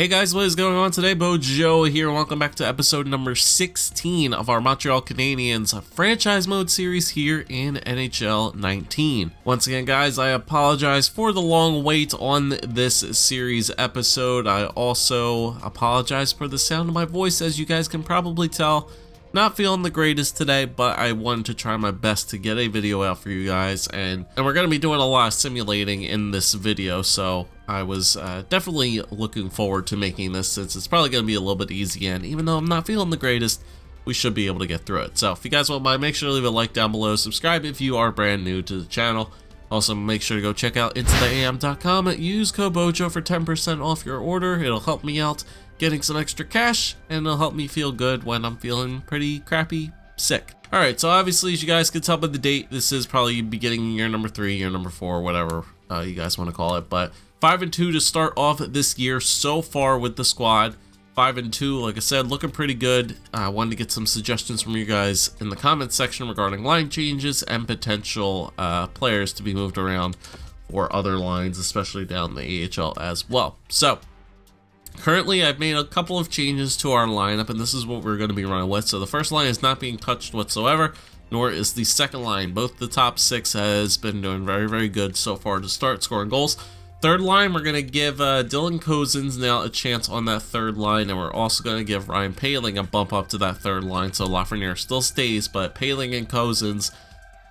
Hey guys, what is going on today? Joe here. Welcome back to episode number 16 of our Montreal Canadiens franchise mode series here in NHL 19. Once again, guys, I apologize for the long wait on this series episode. I also apologize for the sound of my voice. As you guys can probably tell, not feeling the greatest today, but I wanted to try my best to get a video out for you guys, and we're going to be doing a lot of simulating in this video, so I was definitely looking forward to making this, since it's probably going to be a little bit easy, and even though I'm not feeling the greatest, we should be able to get through it. So if you guys won't mind, make sure to leave a like down below, subscribe if you are brand new to the channel. Also, make sure to go check out intotheam.com, use code BOJO for 10% off your order. It'll help me out getting some extra cash, and it'll help me feel good when I'm feeling pretty crappy sick. Alright, so obviously, as you guys can tell by the date, this is probably beginning year number 3, year number 4, whatever you guys want to call it, but 5-2 to start off this year so far with the squad. 5-2, like I said, looking pretty good. I wanted to get some suggestions from you guys in the comments section regarding line changes and potential players to be moved around for other lines, especially down the AHL as well. So currently, I've made a couple of changes to our lineup, and this is what we're going to be running with. So the first line is not being touched whatsoever, nor is the second line. Both the top 6 has been doing very, very good so far to start scoring goals. Third line, we're going to give Dylan Cozens now a chance on that third line, and we're also going to give Ryan Poehling a bump up to that third line. So Lafreniere still stays, but Poehling and Cozens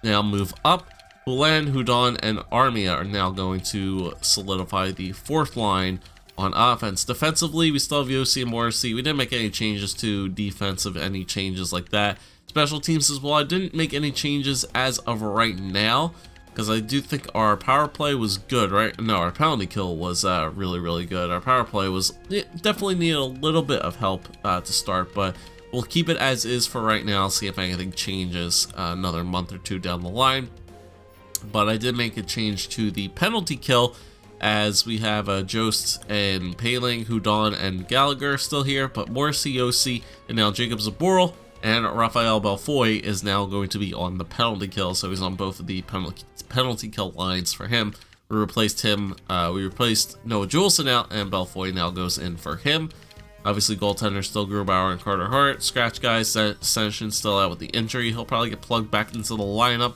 now move up. Poulin, Hudon, and Armia are now going to solidify the fourth line on offense. Defensively, we still have Yossi and Morrissey. We didn't make any changes to defensive, any changes like that. Special teams as well, I didn't make any changes as of right now, because I do think our power play was good, right? No, our penalty kill was really, really good. Our power play was definitely needed a little bit of help to start, but we'll keep it as is for right now, see if anything changes another month or two down the line. But I did make a change to the penalty kill, as we have JOST and Poehling, Hudon, and Gallagher still here, but Morrissey, Yossi, and now Jacob Zaboral, and Raphael Belfoy is now going to be on the penalty kill, so he's on both of the penalty kill lines for him. We replaced him, we replaced Noah Juleson out, and Belfoy now goes in for him. Obviously, goaltender still Grubauer and Carter Hart. Scratch guy, Senyshyn still out with the injury. He'll probably get plugged back into the lineup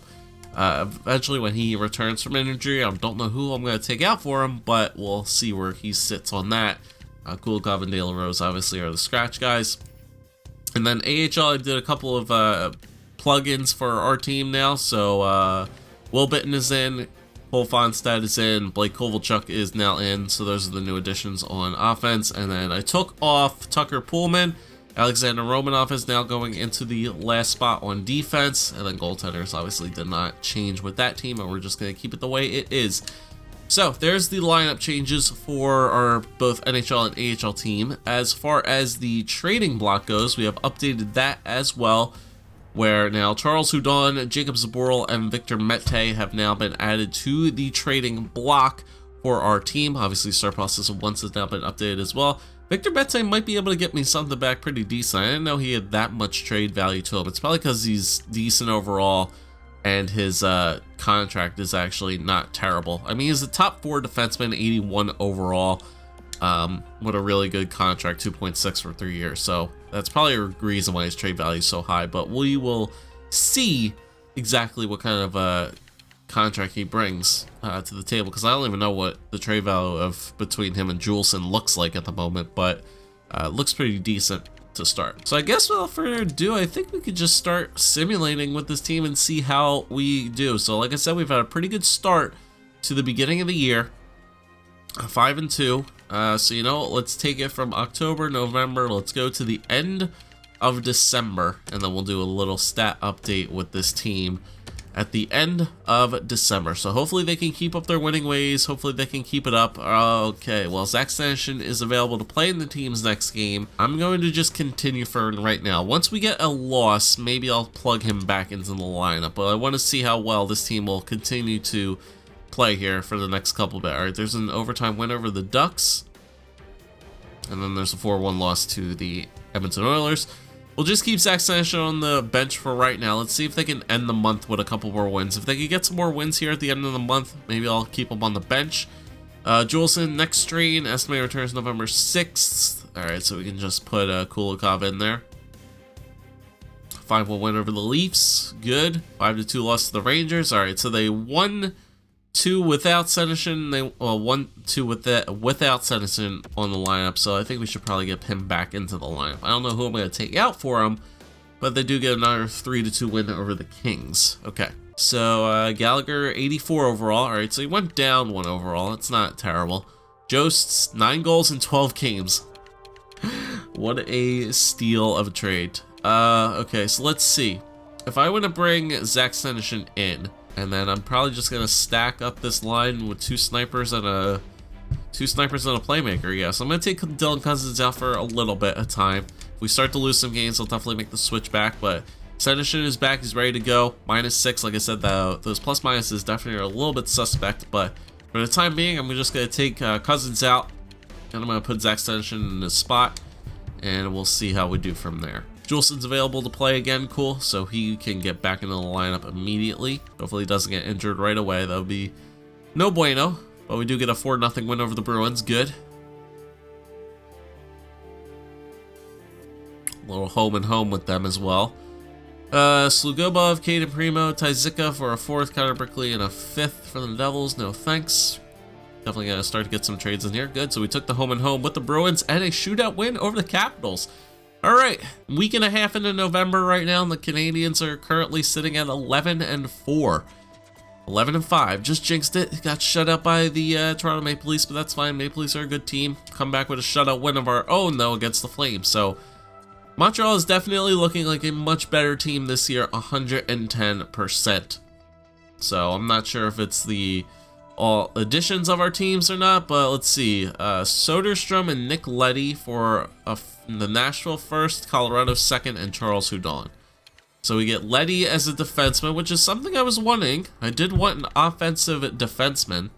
eventually when he returns from injury. I don't know who I'm going to take out for him, but we'll see where he sits on that. Kulikov and De La Rose obviously are the scratch guys. And then AHL, I did a couple of plugins for our team now. So Will Bitten is in, Cole Fonstad is in, Blake Kovalchuk is now in. So those are the new additions on offense. And then I took off Tucker Pullman. Alexander Romanov is now going into the last spot on defense, and then goaltenders obviously did not change with that team, and we're just going to keep it the way it is. So there's the lineup changes for our both NHL and AHL team. As far as the trading block goes, we have updated that as well, where now Charles Hudon, Jacob Zaboral, and Victor Mete have now been added to the trading block for our team. Obviously, Surplus once has now been updated as well. Victor Mete might be able to get me something back pretty decent. I didn't know he had that much trade value to him. It's probably because he's decent overall, and his contract is actually not terrible. I mean, he's a top 4 defenseman, 81 overall, with a really good contract, 2.6 for 3 years. So that's probably a reason why his trade value is so high. But we will see exactly what kind of contract he brings to the table, because I don't even know what the trade value of between him and Juleson looks like at the moment, but looks pretty decent to start. So I guess without further ado, I think we could just start simulating with this team and see how we do. So like I said, we've had a pretty good start to the beginning of the year, 5-2. So you know, let's take it from October, November, let's go to the end of December, and then we'll do a little stat update with this team at the end of December. So hopefully they can keep up their winning ways. Hopefully they can keep it up. Okay, well, Zach Senyshyn is available to play in the team's next game. I'm going to just continue for right now. Once we get a loss, maybe I'll plug him back into the lineup. But I want to see how well this team will continue to play here for the next couple of bit. All right, there's an overtime win over the Ducks. And then there's a 4-1 loss to the Edmonton Oilers. We'll just keep Zach Senyshyn on the bench for right now. Let's see if they can end the month with a couple more wins. If they can get some more wins here at the end of the month, maybe I'll keep him on the bench. Juleson, next strain, estimated returns November 6th. Alright, so we can just put Kulikov in there. 5-1 win over the Leafs. Good. 5-2 loss to the Rangers. Alright, so they won 2 without Senyshyn. They won 2 without Senyshyn on the lineup, so I think we should probably get him back into the lineup. I don't know who I'm going to take out for him, but they do get another 3-2 win over the Kings. Okay. So, Gallagher, 84 overall. Alright, so he went down 1 overall. It's not terrible. JOST, 9 goals in 12 games. What a steal of a trade. Okay, so let's see. If I want to bring Zach Senyshyn in, and then I'm probably just going to stack up this line with 2 snipers and a playmaker. Yeah, so I'm going to take Dylan Cozens out for a little bit of time. If we start to lose some games, I'll definitely make the switch back, but Senyshyn is back, he's ready to go. -6, like I said, those plus minuses definitely are a little bit suspect, but for the time being, I'm just going to take Cozens out, and I'm going to put Zach Senyshyn in his spot, and we'll see how we do from there. Juleson's available to play again, cool, so he can get back into the lineup immediately. Hopefully he doesn't get injured right away, that would be no bueno, but we do get a 4-0 win over the Bruins, good. A little home and home with them as well. Slugobov, Caden Primo, Tyzika for a 4th, Connor Brickley, and a 5th for the Devils. No thanks. Definitely gonna start to get some trades in here. Good, so we took the home and home with the Bruins and a shootout win over the Capitals. Alright, week and a half into November right now, and the Canadiens are currently sitting at 11-4. 11-5, just jinxed it. Got shut out by the Toronto Maple Leafs, but that's fine. Maple Leafs are a good team. Come back with a shutout win of our own, though, against the Flames. So Montreal is definitely looking like a much better team this year, 110%. So I'm not sure if it's the all additions of our teams or not, but let's see. Soderstrom and Nick Leddy for the Nashville 1st, Colorado 2nd, and Charles Hudon. So we get Leddy as a defenseman, which is something I was wanting. I did want an offensive defenseman.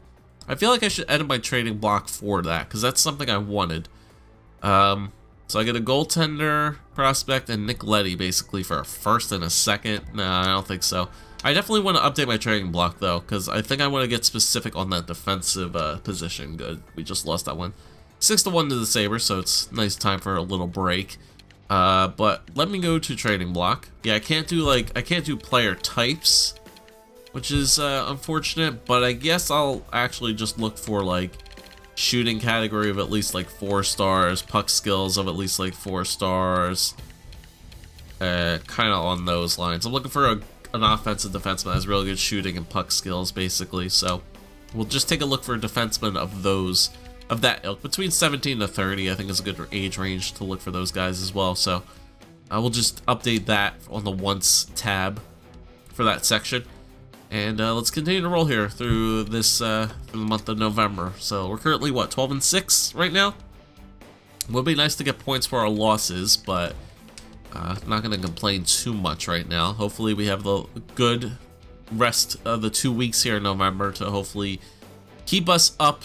I feel like I should edit my trading block for that, because that's something I wanted. So I get a goaltender prospect and Nick Leddy basically for a 1st and a 2nd. Nah, I don't think so. I definitely want to update my trading block though, because I think I want to get specific on that defensive position. Good, we just lost that one. 6-1 to the Sabres, so it's nice time for a little break. But let me go to trading block. Yeah, I can't do player types, which is unfortunate. But I guess I'll actually just look for like shooting category of at least like 4 stars, puck skills of at least like 4 stars, kind of on those lines. I'm looking for an offensive defenseman that has really good shooting and puck skills, basically. So we'll just take a look for a defenseman of that ilk, between 17 to 30. I think is a good age range to look for those guys as well. So I will just update that on the once tab for that section. And let's continue to roll here through this through the month of November. So we're currently what, 12-6 right now. Would be nice to get points for our losses, but not going to complain too much right now. Hopefully we have the good rest of the 2 weeks here in November to hopefully keep us up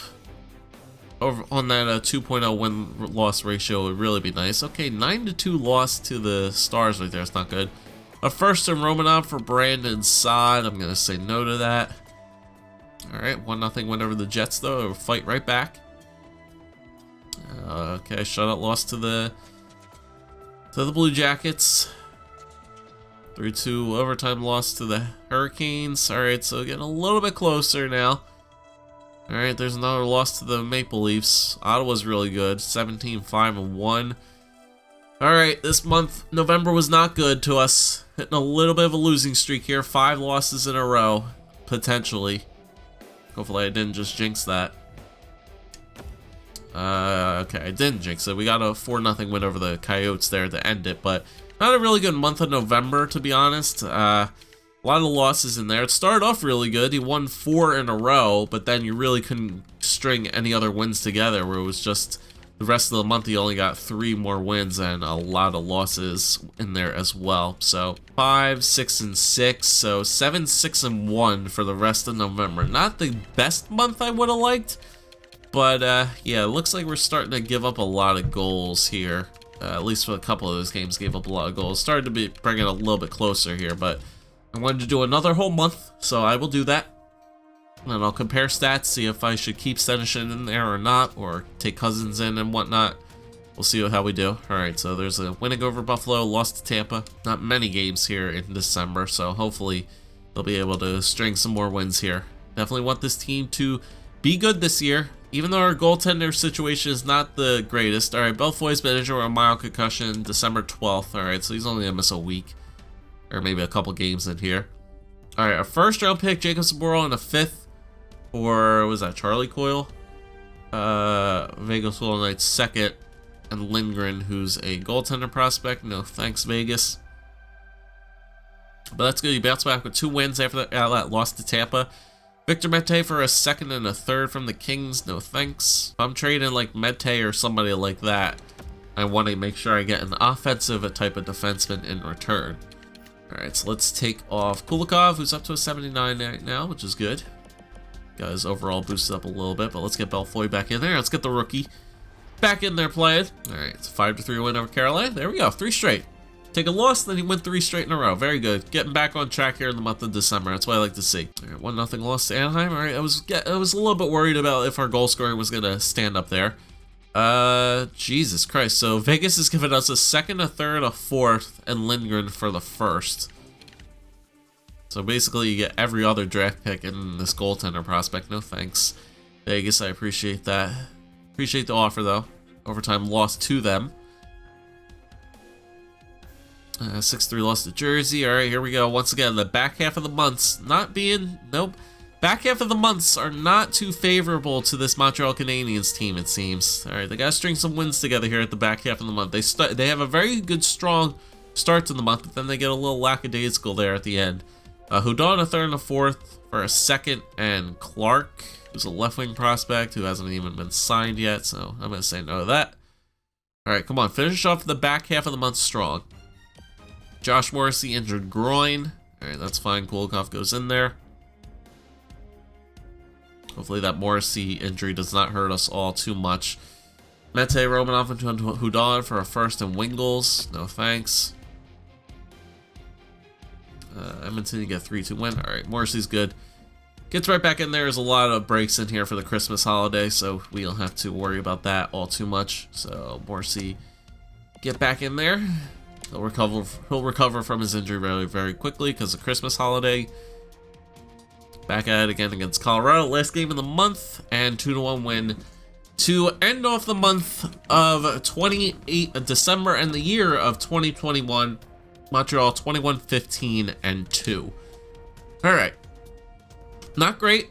over on that 2.0 win-loss ratio. Would really be nice. Okay, 9-2 loss to the Stars right there. It's not good. A 1st and Romanov for Brandon Saad. I'm going to say no to that. Alright, 1-0 win over the Jets, though. We'll fight right back. Okay, shutout loss to the Blue Jackets. 3-2 overtime loss to the Hurricanes. Alright, so getting a little bit closer now. Alright, there's another loss to the Maple Leafs. Ottawa's really good. 17-5-1. Alright, this month, November was not good to us. Hitting a little bit of a losing streak here. 5 losses in a row, potentially. Hopefully I didn't just jinx that. Okay, I didn't jinx it. We got a 4-0 win over the Coyotes there to end it, but not a really good month of November, to be honest. A lot of losses in there. It started off really good. He won 4 in a row, but then you really couldn't string any other wins together, where it was just the rest of the month he only got 3 more wins and a lot of losses in there as well. So 5-6-6, so 7-6-1 for the rest of November. Not the best month I would have liked, but yeah, it looks like we're starting to give up a lot of goals here. At least for a couple of those games, gave up a lot of goals. Started to bring it a little bit closer here, but I wanted to do another whole month, so I will do that. And then I'll compare stats, see if I should keep Senyshyn in there or not, or take Cousins in and whatnot. We'll see how we do. Alright, so there's a winning over Buffalo, lost to Tampa. Not many games here in December, so hopefully they'll be able to string some more wins here. Definitely want this team to be good this year, even though our goaltender situation is not the greatest. Alright, Belfoy's been injured with a mild concussion December 12th. Alright, so he's only going to miss a week, or maybe a couple games in here. Alright, our first round pick, Jacob Saburo, and a 5th for, was that Charlie Coyle? Vegas Golden Knights 2nd, and Lindgren, who's a goaltender prospect. No thanks, Vegas. But that's good. He bounced back with 2 wins after that loss to Tampa. Victor Mete for a 2nd and a 3rd from the Kings. No thanks. If I'm trading like Mete or somebody like that, I want to make sure I get an offensive type of defenseman in return. Alright, so let's take off Kulikov, who's up to a 79 right now, which is good. Got his overall boosted up a little bit, but let's get Belfoy back in there. Let's get the rookie back in there playing. Alright, it's a 5-3 win over Carolina. There we go, 3 straight. Take a loss, then he went 3 straight in a row. Very good. Getting back on track here in the month of December. That's what I like to see. Alright, 1-0 loss to Anaheim. Alright, I was a little bit worried about if our goal scoring was going to stand up there. Jesus Christ. So Vegas has given us a 2nd, a 3rd, a 4th, and Lindgren for the 1st. So basically you get every other draft pick in this goaltender prospect. No thanks, Vegas. I appreciate that. Appreciate the offer though. Overtime loss to them. 6-3 loss to Jersey. Alright, here we go. Once again, the back half of the months back half of the months are not too favorable to this Montreal Canadiens team, it seems. Alright, they gotta string some wins together here at the back half of the month. They have a very good, strong start to the month, but then they get a little lackadaisical there at the end. Hudon, a 3rd and a 4th for a 2nd, and Clark, who's a left-wing prospect who hasn't even been signed yet, so I'm going to say no to that. Alright, come on, finish off the back half of the month strong. Josh Morrissey, injured groin. Alright, that's fine. Kulikov goes in there. Hopefully that Morrissey injury does not hurt us all too much. Mete, Romanov, and Hudon for a 1st, and Wingles. No thanks. Edmonton, you get 3-2 win. Alright, Morrissey's good. Gets right back in there. There's a lot of breaks in here for the Christmas holiday, so we don't have to worry about that all too much. So Morrissey, get back in there. He'll recover from his injury very, very quickly because of Christmas holiday. Back at it again against Colorado. Last game of the month, and 2-1 win to end off the month of December and the year of 2021. Montreal 21-15-2. Alright. Not great.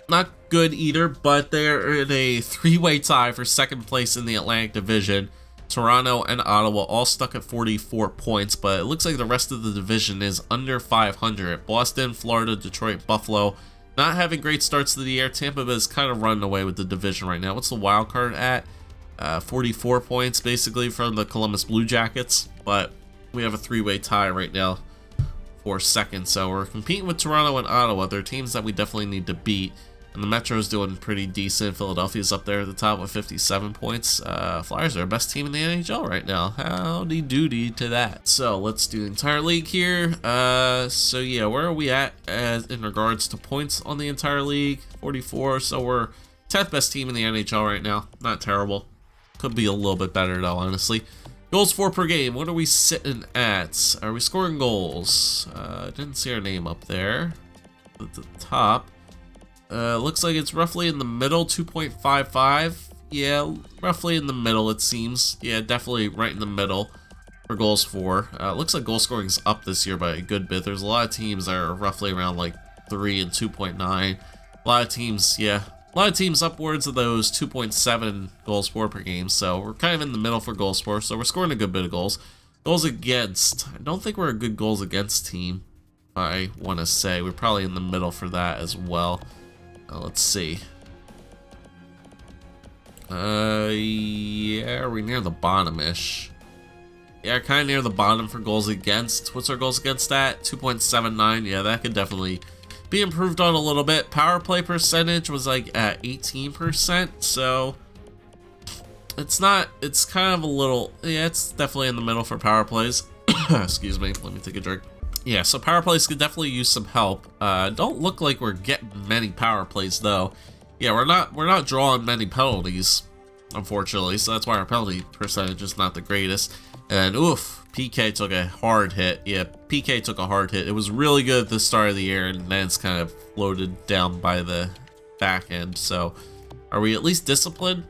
Not good either, but they're in a 3-way tie for 2nd place in the Atlantic Division. Toronto and Ottawa all stuck at 44 points, but it looks like the rest of the division is under 500. Boston, Florida, Detroit, Buffalo, not having great starts to the year. Tampa Bay is kind of running away with the division right now. What's the wild card at? 44 points, basically, from the Columbus Blue Jackets, but we have a 3-way tie right now for 2nd, so we're competing with Toronto and Ottawa. They're teams that we definitely need to beat, and the Metro's doing pretty decent. Philadelphia's up there at the top with 57 points. Flyers are our best team in the NHL right now. Howdy doody to that. So let's do the entire league here. So yeah, where are we at in regards to points on the entire league? 44, so we're 10th best team in the NHL right now. Not terrible. Could be a little bit better though, honestly. Goals for per game. What are we sitting at? Are we scoring goals? Didn't see our name up there at the top. Looks like it's roughly in the middle, 2.55. Yeah, roughly in the middle, it seems. Yeah, definitely right in the middle for goals for. Looks like goal scoring is up this year by a good bit. There's a lot of teams that are roughly around like 3 and 2.9. A lot of teams, yeah. A lot of teams upwards of those 2.7 goals for per game, so we're kind of in the middle for goals for, so we're scoring a good bit of goals. Goals against, I don't think we're a good goals against team, I want to say. We're probably in the middle for that as well. Let's see. Yeah, are we near the bottom-ish? Yeah, kind of near the bottom for goals against. What's our goals against at? 2.79. Yeah, that could definitely be improved on a little bit. Power play percentage was like at 18%, so it's not, it's kind of a little, yeah, it's definitely in the middle for power plays. Excuse me, let me take a drink. Yeah, so power plays could definitely use some help. Don't look like we're getting many power plays though. Yeah, we're not drawing many penalties, unfortunately, so that's why our penalty percentage is not the greatest. And oof, PK took a hard hit. Yeah, PK took a hard hit. It was really good at the start of the year, and then it's kind of floated down by the back end. So, are we at least disciplined?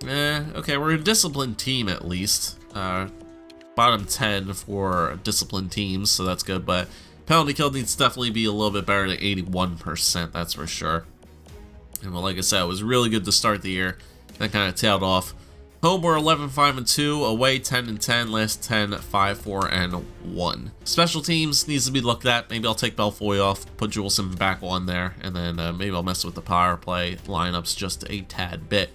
Okay, we're a disciplined team at least. Bottom 10 for disciplined teams, so that's good. But penalty kill needs to definitely be a little bit better than 81%, that's for sure. And well, like I said, it was really good to start the year. Then kind of tailed off. Home, we're 11-5-2. Away, 10-10. Last 10, 5-4-1. Special teams needs to be looked at. Maybe I'll take Belfoy off, put Juleson back on there, and then maybe I'll mess with the power play lineups just a tad bit.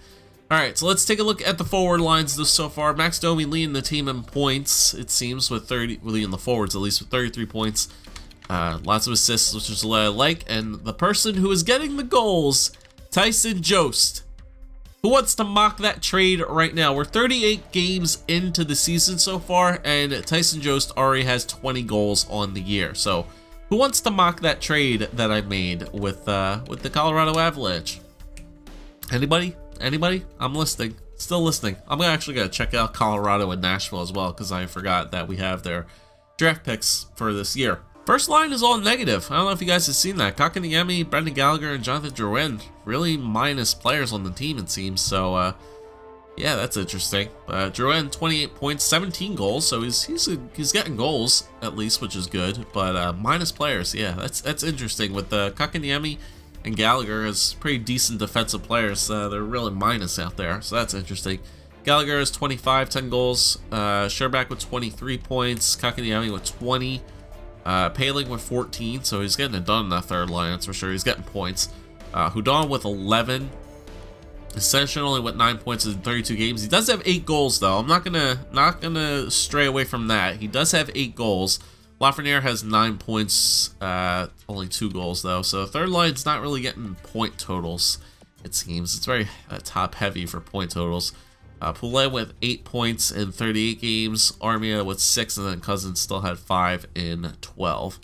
All right, so let's take a look at the forward lines so far. Max Domi leading the team in points, it seems, with 30, leading the forwards at least with 33 points. Lots of assists, which is what I like. And the person who is getting the goals, Tyson Jost. Who wants to mock that trade right now? We're 38 games into the season so far, and Tyson Jost already has 20 goals on the year. So, who wants to mock that trade that I made with the Colorado Avalanche? Anybody? Anybody? I'm listening. Still listening. I'm actually gonna check out Colorado and Nashville as well, because I forgot that we have their draft picks for this year. First line is all negative. I don't know if you guys have seen that. Kotkaniemi, Brendan Gallagher, and Jonathan Drouin, really minus players on the team, it seems. So, yeah, that's interesting. Drouin, 28 points, 17 goals, so he's getting goals at least, which is good. But minus players, yeah, that's interesting. With Kotkaniemi and Gallagher as pretty decent defensive players, they're really minus out there, so that's interesting. Gallagher is 25, 10 goals. Sherbak with 23 points. Kotkaniemi with 20. Paling with 14, so he's getting it done in that third line, that's for sure. He's getting points. Hudon with 11. Ascension only with 9 points in 32 games. He does have 8 goals, though. I'm not gonna stray away from that. He does have 8 goals. Lafreniere has 9 points, only 2 goals, though. So the third line's not really getting point totals, it seems. It's very top-heavy for point totals. Poulet with 8 points in 38 games, Armia with 6, and then Cousins still had 5 in 12.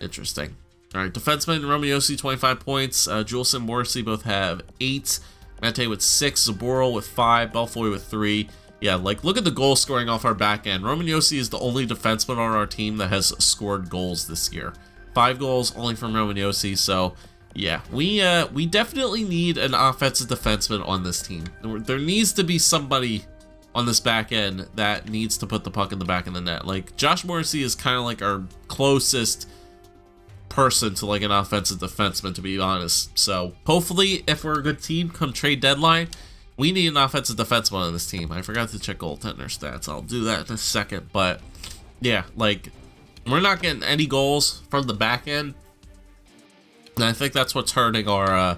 Interesting. All right, defenseman, Romeo 25 points, Juleson, Morrissey both have 8, Mate with 6, Zaboral with 5, Belfoy with 3. Yeah, like, look at the goal scoring off our back end. Roman Josi is the only defenseman on our team that has scored goals this year. 5 goals only from Roman Josi, so yeah, we definitely need an offensive defenseman on this team. There needs to be somebody on this back end that needs to put the puck in the back of the net. Like, Josh Morrissey is kind of like our closest person to like an offensive defenseman, to be honest. So hopefully, if we're a good team come trade deadline, we need an offensive defenseman on this team. I forgot to check goaltender stats. I'll do that in a second. But yeah, like, we're not getting any goals from the back end. And I think that's what's hurting our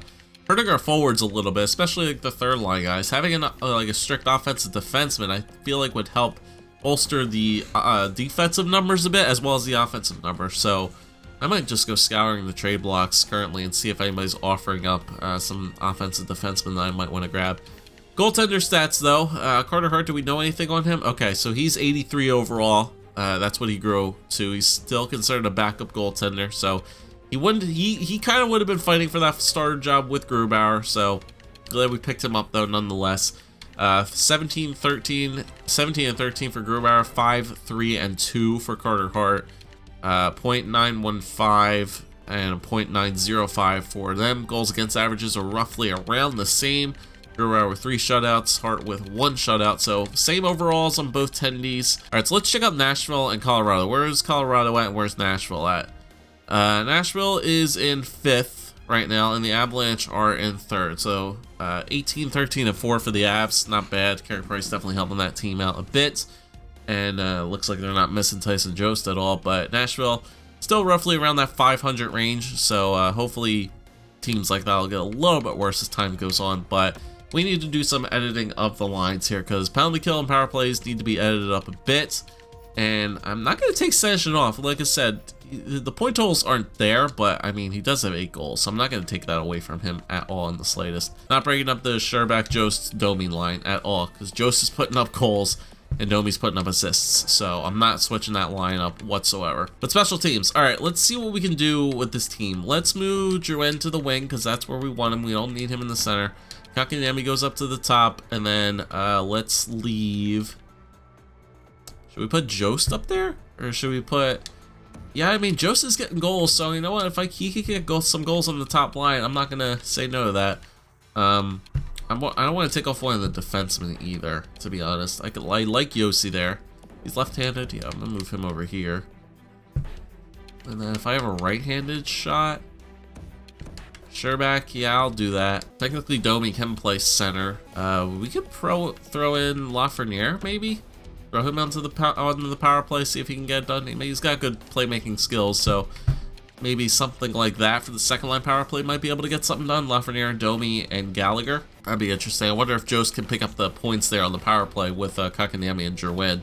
forwards a little bit, especially like the third line guys. Having like a strict offensive defenseman, I feel like would help bolster the defensive numbers a bit as well as the offensive numbers. So I might just go scouring the trade blocks currently and see if anybody's offering up some offensive defensemen that I might want to grab. Goaltender stats though, Carter Hart, do we know anything on him? Okay, so he's 83 overall. That's what he grew to. He's still considered a backup goaltender, so he kind of would have been fighting for that starter job with Grubauer, so glad we picked him up though nonetheless. 17 and 13 for Grubauer, 5, 3, and 2 for Carter Hart, .915 and .905 for them. Goals against averages are roughly around the same. Grubauer with 3 shutouts, Hart with 1 shutout, so same overalls on both tendies. Alright, so let's check out Nashville and Colorado. Where is Colorado at and where's Nashville at? Nashville is in 5th right now, and the Avalanche are in 3rd. So 18, 13, and 4 for the Avs. Not bad. Carey Price definitely helping that team out a bit. And looks like they're not missing Tyson Jost at all. But Nashville still roughly around that 500 range. So hopefully teams like that will get a little bit worse as time goes on. But we need to do some editing of the lines here, because penalty kill and power plays need to be edited up a bit. And I'm not going to take Session off. Like I said, the point totals aren't there, but I mean, he does have 8 goals, so I'm not going to take that away from him at all in the slightest. Not breaking up the Sherbak, Jost, Domi line at all, because Jost is putting up goals, and Domi's putting up assists, so I'm not switching that lineup whatsoever. But special teams. All right, let's see what we can do with this team. Let's move Jerwin to the wing because that's where we want him. We don't need him in the center. Kakanyemi goes up to the top, and then let's leave. Should we put JOST up there, or should we put? Yeah, I mean JOST is getting goals, so you know what? If he could get some goals on the top line, I'm not gonna say no to that. I don't want to take off one of the defensemen either, to be honest. I like Yossi there. He's left-handed. Yeah, I'm gonna move him over here. And then if I have a right-handed shot, Sherback, yeah, I'll do that. Technically, Domi can play center. We could throw in Lafreniere, maybe. Throw him onto the power play, see if he can get it done. He's got good playmaking skills, so maybe something like that for the second line power play might be able to get something done. Lafreniere, Domi, and Gallagher. That'd be interesting. I wonder if JOST can pick up the points there on the power play with Kakanyemi and Jerwin,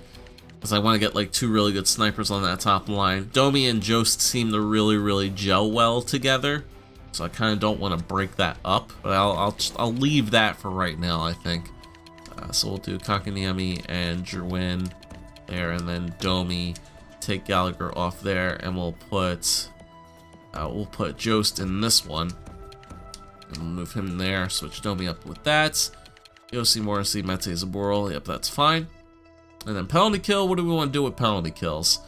because I want to get like two really good snipers on that top line. Domi and JOST seem to really gel well together, so I kind of don't want to break that up. But I'll leave that for right now, I think. So we'll do Kakanyemi and Jerwin there, and then Domi, take Gallagher off there, and we'll put JOST in this one. And we'll move him there, switch Domi up with that. Yossi, Morrissey, Mete, Zaboral, yep, that's fine. And then penalty kill, what do we want to do with penalty kills?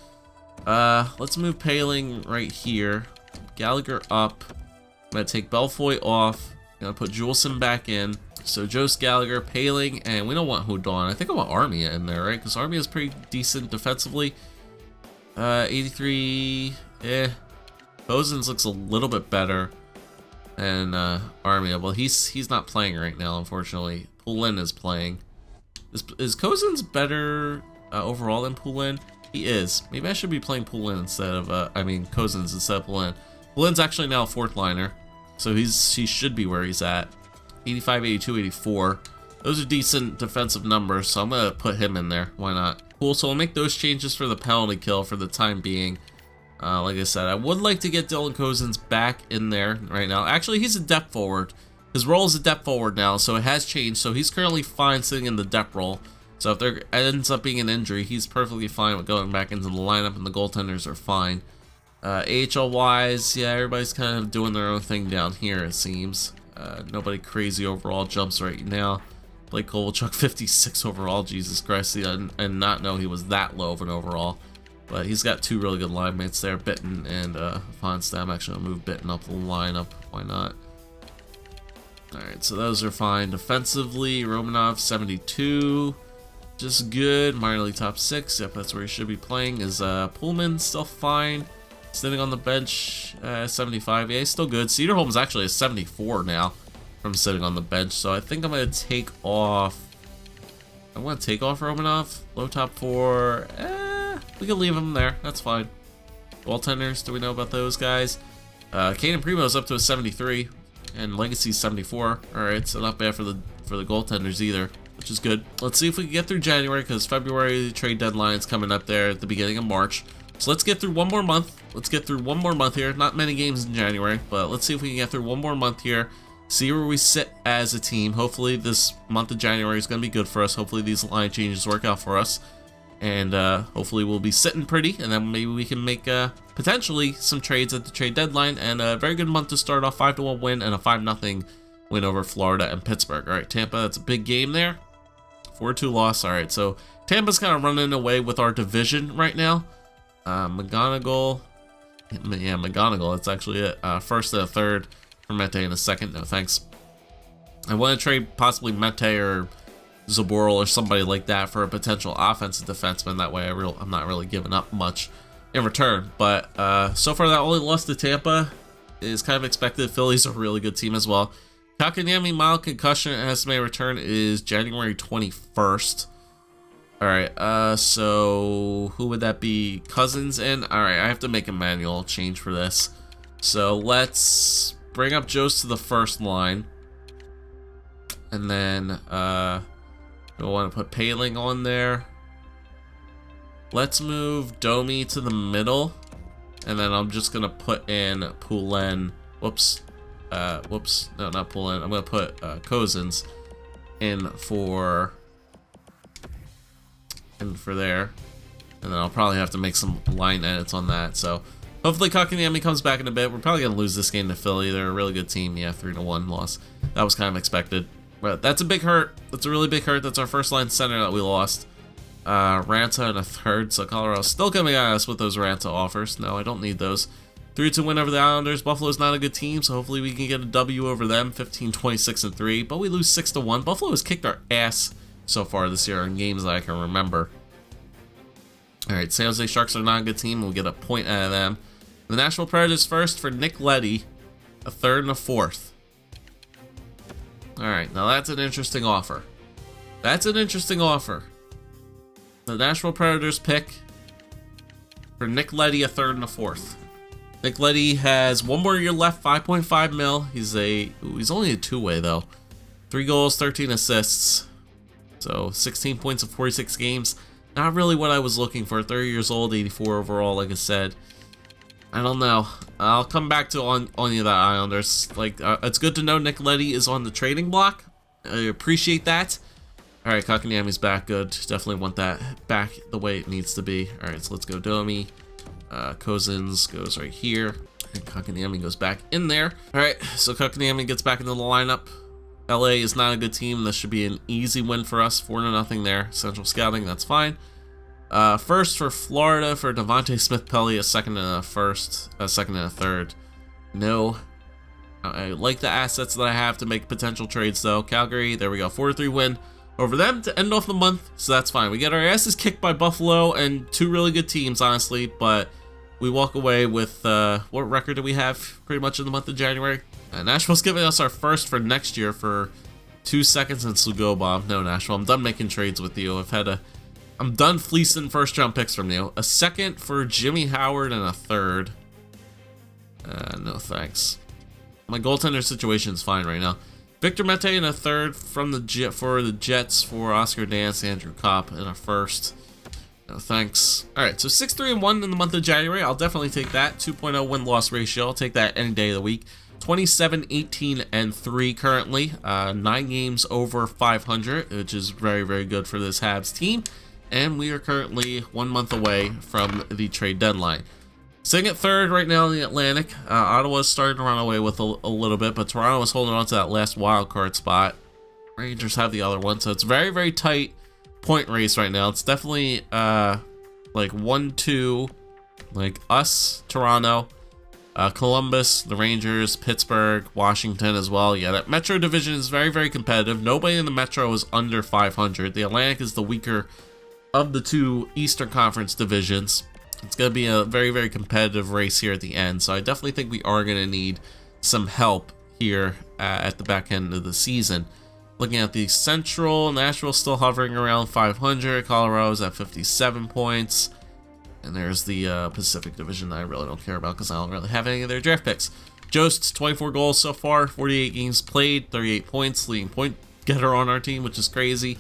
Let's move Paling right here. Gallagher up. I'm going to take Belfoy off. I'm going to put Juleson back in. So JOST, Gallagher, Paling, and we don't want Houdon. I think I want Armia in there, right? Because Armia is pretty decent defensively. 83, Bozens looks a little bit better than Armia. Well, he's not playing right now, unfortunately. Poulin is playing. Is Cousins better overall than Poulin? He is. Maybe I should be playing Poulin instead of, Cousins instead of Poulin. Poulin's actually now a fourth liner, so he should be where he's at. 85, 82, 84. Those are decent defensive numbers, so I'm gonna put him in there. Why not? Cool, so I'll make those changes for the penalty kill for the time being. Like I said, I would like to get Dylan Cousins back in there right now. Actually, he's a depth forward. His role is a depth forward now, so it has changed. So he's currently fine sitting in the depth role. So if there ends up being an injury, he's perfectly fine with going back into the lineup, and the goaltenders are fine. AHL-wise, yeah, everybody's kind of doing their own thing down here, it seems. Nobody crazy overall jumps right now. Blake Kovalchuk, 56 overall, Jesus Christ, and not know he was that low of an overall. But he's got two really good line mates there, Bitten and Fonstam. Actually, I'll move Bitten up the lineup. Why not? Alright, so those are fine. Defensively, Romanov, 72. Just good. Minor league top 6. Yep, that's where he should be playing. Is Pullman still fine? Sitting on the bench, 75. Yeah, he's still good. Cedarholm's actually a 74 now from sitting on the bench. So I think I'm going to take off... I want to take off Romanov. Low top 4. We can leave him there. That's fine. Goaltenders, do we know about those guys? Caden Primo's up to a 73. And Legacy's 74. Alright, so not bad for the goaltenders either, which is good. Let's see if we can get through January, because February the trade deadline is coming up there at the beginning of March. So let's get through one more month. Let's get through one more month here. Not many games in January, but let's see if we can get through one more month here. See where we sit as a team. Hopefully this month of January is going to be good for us. Hopefully these line changes work out for us. And hopefully we'll be sitting pretty, and then maybe we can make potentially some trades at the trade deadline. And a very good month to start off. 5-1 win and a 5-0 win over Florida and Pittsburgh. All right, Tampa, that's a big game there. 4-2 loss. All right, so Tampa's kind of running away with our division right now. McGonigal. Yeah, McGonigal, that's actually it. First and a third for Mete in a second. No, thanks. I want to trade possibly Mete or Zaboral or somebody like that for a potential offensive defenseman. That way I'm not really giving up much in return. But so far that only loss to Tampa is kind of expected. Philly's a really good team as well. Kakanyemi mild concussion and estimated return is January 21st. Alright, so who would that be? Cousins in? Alright, I have to make a manual change for this. So let's bring up JOST to the first line. And then we'll want to put Paling on there. Let's move Domi to the middle. And then I'm just going to put in Poulin. Whoops. No, not Poulin. I'm going to put Cousins in for and for there. And then I'll probably have to make some line edits on that. So hopefully Kotkaniemi comes back in a bit. We're probably going to lose this game to Philly. They're a really good team. Yeah, 3-1 loss. That was kind of expected. But that's a big hurt. That's a really big hurt. That's our first line center that we lost. Ranta in a third. So Colorado's still coming at us with those Ranta offers. No, I don't need those. 3-2 win over the Islanders. Buffalo's not a good team, so hopefully we can get a W over them. 15-26-3. But we lose 6-1. Buffalo has kicked our ass so far this year in games that I can remember. Alright, San Jose Sharks are not a good team. We'll get a point out of them. The Nashville Predators first for Nick Leddy. A third and a fourth. Alright, now that's an interesting offer. That's an interesting offer. The Nashville Predators pick for Nick Leddy, a third and a fourth. Nick Leddy has one more year left, 5.5 mil. He's only a two-way though. 3 goals, 13 assists. So 16 points in 46 games. Not really what I was looking for. 30 years old, 84 overall, like I said. I don't know. I'll come back to on you that Islanders. Like, it's good to know Nick Leddy is on the trading block. I appreciate that. Alright, Kotkaniemi's back. Good. Definitely want that back the way it needs to be. Alright, so let's go Domi. Cousins goes right here. And Kotkaniemi goes back in there. Alright, so Kotkaniemi gets back into the lineup. LA is not a good team. This should be an easy win for us. 4-0 there. Central Scouting, that's fine. First for Florida for Devontae Smith-Pelly, a second and a first, a second and a third. No. I like the assets that I have to make potential trades though. Calgary, there we go. 4-3 win over them to end off the month, so that's fine. We get our asses kicked by Buffalo and 2 really good teams, honestly, but we walk away with, what record do we have pretty much in the month of January? Nashville's giving us our first for next year for 2 seconds and Slugobov. No, Nashville, I'm done making trades with you. I'm done fleecing first round picks from you. A second for Jimmy Howard and a third. No thanks. My goaltender situation is fine right now. Victor Mete and a third from the Jets for Oscar Dance, Andrew Kopp, and a first. No thanks. Alright, so 6-3-1 in the month of January. I'll definitely take that. 2.0 win-loss ratio. I'll take that any day of the week. 27-18-3 currently. 9 games over 500, which is very, very good for this Habs team. And we are currently 1 month away from the trade deadline. Sitting at third right now in the Atlantic. Ottawa's starting to run away with a little bit, but Toronto is holding on to that last wild card spot. Rangers have the other one, so it's very, very tight point race right now. It's definitely like 1-2, like us, Toronto, Columbus, the Rangers, Pittsburgh, Washington as well. Yeah, that Metro division is very, very competitive. Nobody in the Metro is under 500. The Atlantic is the weaker of the 2 Eastern Conference divisions. It's going to be a very, very competitive race here at the end, so I definitely think we are going to need some help here at the back end of the season. Looking at the Central, Nashville still hovering around 500, Colorado's at 57 points, and there's the Pacific Division that I really don't care about because I don't really have any of their draft picks. JOST, 24 goals so far, 48 games played, 38 points, leading point getter on our team, which is crazy.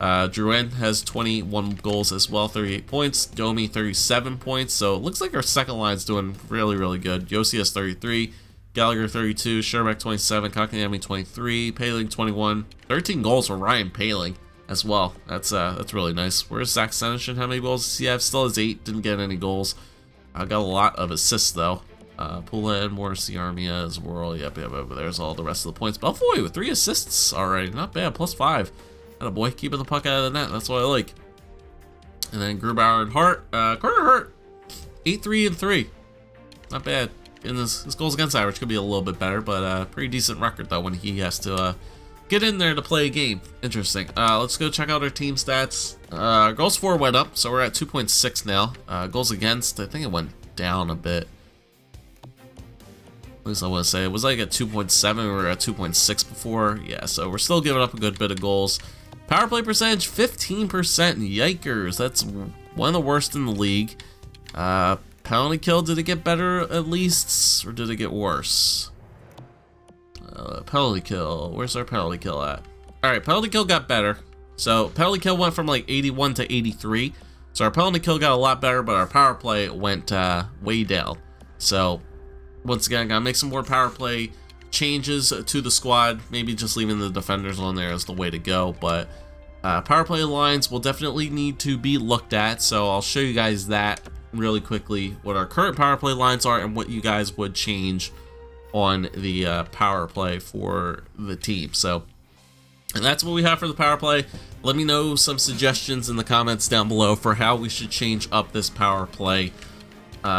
Drouin has 21 goals as well, 38 points. Domi, 37 points. So it looks like our second line's doing really, really good. Yossi has 33. Gallagher, 32. Sherbeck, 27. Kotkaniemi, 23. Paling, 21. 13 goals for Ryan Paling as well. That's really nice. Where's Zach Senyshyn? How many goals does he have? Still has 8. Didn't get any goals. Got a lot of assists, though. Poulin, Morrissey, Armia as well. Yep, there's all the rest of the points. Belfoy with 3 assists already. Not bad. Plus 5. Attaboy, keeping the puck out of the net. That's what I like. And then Grubauer and Hart. Carter Hart, 8-3-3. Not bad. And his goals against average could be a little bit better, but pretty decent record though when he has to get in there to play a game. Interesting. Let's go check out our team stats. Goals for went up, so we're at 2.6 now. Goals against, I think it went down a bit. At least I want to say it was like at 2.7. We were at 2.6 before. Yeah, so we're still giving up a good bit of goals. Power play percentage, 15%. Yikers, that's one of the worst in the league. Penalty kill, did it get better at least, or did it get worse? Penalty kill, where's our penalty kill at? Alright, penalty kill got better. So penalty kill went from like 81 to 83. So our penalty kill got a lot better, but our power play went way down. So once again, I gotta make some more power play changes to the squad. Maybe just leaving the defenders on there is the way to go, but Power play lines will definitely need to be looked at, so I'll show you guys that really quickly, what our current power play lines are and what you guys would change on the power play for the team. So, and that's what we have for the power play. Let me know some suggestions in the comments down below for how we should change up this power play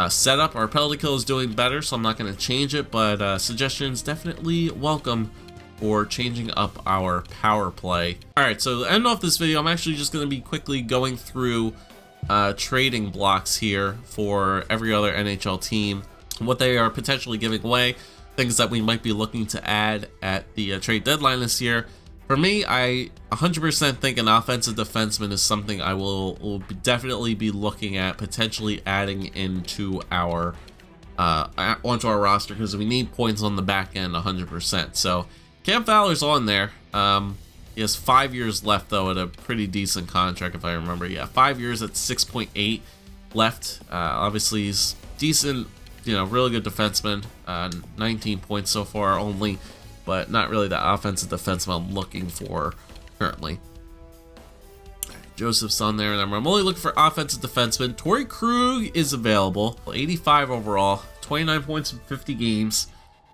setup. Our penalty kill is doing better, so I'm not going to change it, but suggestions definitely welcome for changing up our power play. Alright, so to end off this video, I'm actually just going to be quickly going through trading blocks here for every other NHL team, what they are potentially giving away, things that we might be looking to add at the trade deadline this year. For me, I 100% think an offensive defenseman is something I will definitely be looking at potentially adding into our onto our roster, because we need points on the back end 100%. So Cam Fowler's on there. He has 5 years left, though, at a pretty decent contract, if I remember. Yeah, 5 years at 6.8 left. Obviously, he's decent, you know, really good defenseman. 19 points so far only, but not really the offensive defenseman I'm looking for currently. Joseph's on there, and I'm only looking for offensive defenseman. Torrey Krug is available. 85 overall, 29 points in 50 games.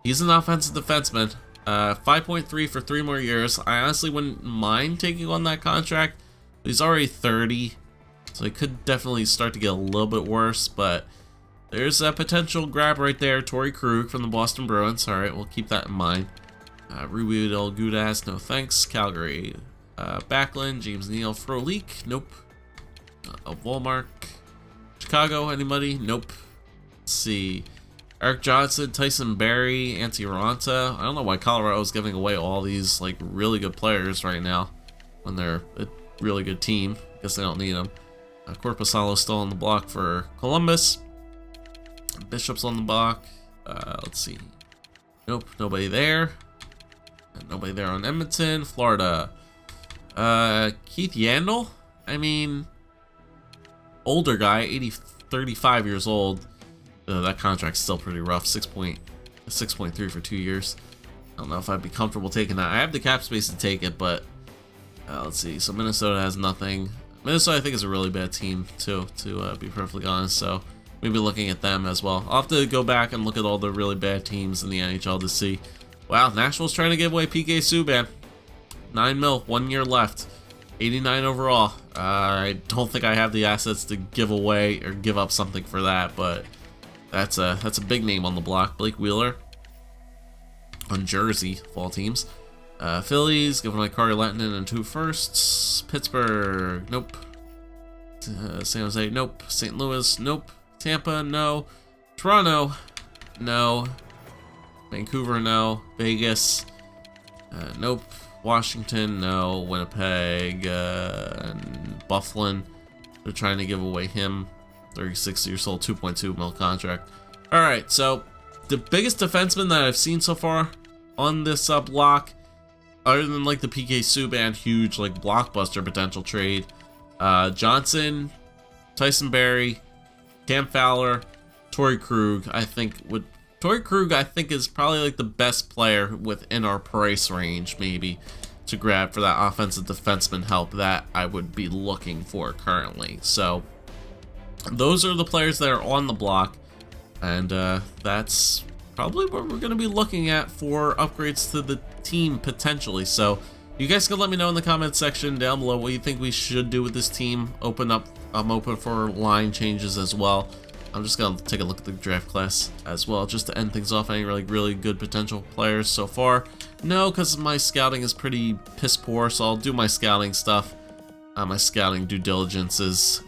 He's an offensive defenseman. 5.3 for 3 more years. I honestly wouldn't mind taking on that contract. He's already 30, so he could definitely start to get a little bit worse, but there's a potential grab right there. Torrey Krug from the Boston Bruins. Alright, we'll keep that in mind. Ruby Del Gudas, no thanks. Calgary. Backlund, James Neal, Frolik, nope. Walmart. Chicago, anybody? Nope. Let's see. Eric Johnson, Tyson Barrie, Antti Raanta. I don't know why Colorado is giving away all these like really good players right now when they're a really good team. I guess they don't need them. Korpisalo's still on the block for Columbus. Bishop's on the block. Let's see. Nope, nobody there. And nobody there on Edmonton. Florida. Keith Yandel? I mean, older guy, 35 years old. That contract's still pretty rough. 6.3 for 2 years. I don't know if I'd be comfortable taking that. I have the cap space to take it, but let's see. So Minnesota has nothing. Minnesota, I think, is a really bad team too, to be perfectly honest. So maybe looking at them as well. I'll have to go back and look at all the really bad teams in the NHL to see. Wow, Nashville's trying to give away PK Subban. 9 mil, 1 year left. 89 overall. I don't think I have the assets to give away or give up something for that, but that's a big name on the block. Blake Wheeler on Jersey, of all teams. Phillies, giving away Kari Lehtinen and 2 firsts. Pittsburgh, nope. San Jose, nope. St. Louis, nope. Tampa, no. Toronto, no. Vancouver, no. Vegas, nope. Washington, no. Winnipeg, and Buffalo. They're trying to give away him. 36 years old, 2.2 mil contract. Alright, so the biggest defenseman that I've seen so far on this block, other than like the PK Subban huge like blockbuster potential trade, Johnson, Tyson Barrie, Cam Fowler, Torrey Krug, Torrey Krug is probably like the best player within our price range maybe to grab for that offensive defenseman help that I would be looking for currently. So those are the players that are on the block, and that's probably what we're going to be looking at for upgrades to the team potentially. So you guys can let me know in the comment section down below what you think we should do with this team. I'm open for line changes as well. I'm just going to take a look at the draft class as well, just to end things off. Any really good potential players so far? No, because my scouting is pretty piss poor, so I'll do my scouting stuff, my scouting due diligences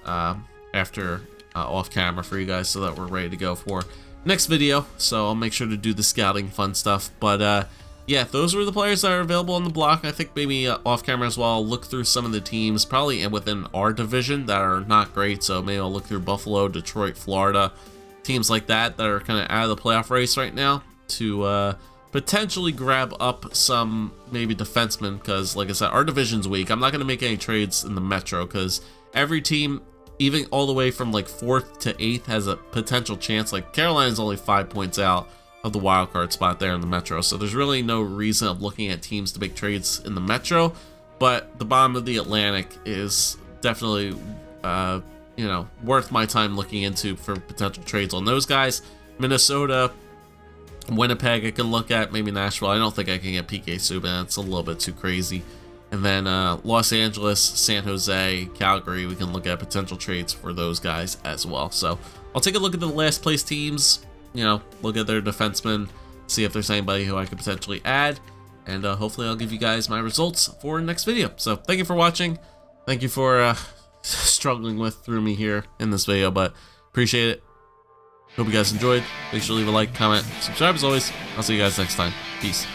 after off camera for you guys, so that we're ready to go for next video. So I'll make sure to do the scouting fun stuff. But yeah, those were the players that are available on the block. I think maybe off camera as well, I'll look through some of the teams probably within our division that are not great. So maybe I'll look through Buffalo, Detroit, Florida, teams like that are kind of out of the playoff race right now, to potentially grab up some maybe defensemen, because like I said, our division's weak. I'm not going to make any trades in the Metro because every team, even all the way from like 4th to 8th, has a potential chance. Like Carolina's only 5 points out of the wild card spot there in the Metro, so there's really no reason of looking at teams to make trades in the Metro. but the bottom of the Atlantic is definitely, you know, worth my time looking into for potential trades on those guys. Minnesota, Winnipeg I can look at, maybe Nashville. I don't think I can get PK Subban, it's a little bit too crazy. And then Los Angeles, San Jose, Calgary, we can look at potential trades for those guys as well. So I'll take a look at the last place teams, you know, look at their defensemen, see if there's anybody who I could potentially add, and hopefully I'll give you guys my results for the next video. So thank you for watching. Thank you for struggling through me here in this video, but appreciate it. Hope you guys enjoyed. Make sure to leave a like, comment, subscribe as always. I'll see you guys next time. Peace.